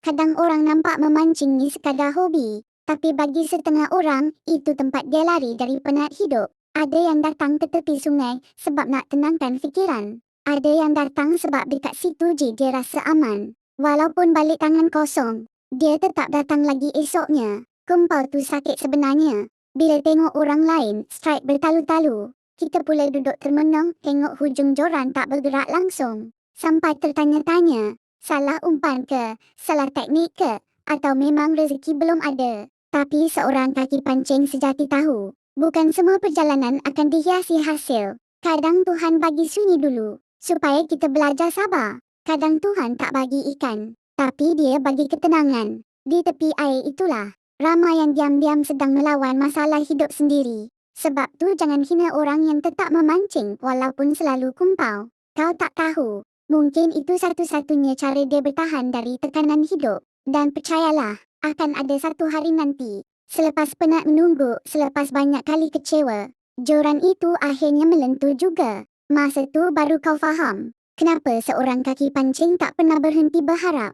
Kadang orang nampak memancing ni sekadar hobi, tapi bagi setengah orang, itu tempat dia lari dari penat hidup. Ada yang datang ke tepi sungai sebab nak tenangkan fikiran. Ada yang datang sebab dekat situ je dia rasa aman. Walaupun balik tangan kosong, dia tetap datang lagi esoknya. Kumpau tu sakit sebenarnya. Bila tengok orang lain strike bertalu-talu, kita pula duduk termenung tengok hujung joran tak bergerak langsung. Sampai tertanya-tanya, salah umpan ke? Salah teknik ke? Atau memang rezeki belum ada? Tapi seorang kaki pancing sejati tahu, bukan semua perjalanan akan dihiasi hasil. Kadang Tuhan bagi sunyi dulu, supaya kita belajar sabar. Kadang Tuhan tak bagi ikan, tapi dia bagi ketenangan. Di tepi air itulah, ramai yang diam-diam sedang melawan masalah hidup sendiri. Sebab tu jangan hina orang yang tetap memancing walaupun selalu kumpau. Kau tak tahu. Mungkin itu satu-satunya cara dia bertahan dari tekanan hidup. Dan percayalah, akan ada satu hari nanti, selepas penat menunggu, selepas banyak kali kecewa, joran itu akhirnya melentur juga. Masa tu baru kau faham, kenapa seorang kaki pancing tak pernah berhenti berharap.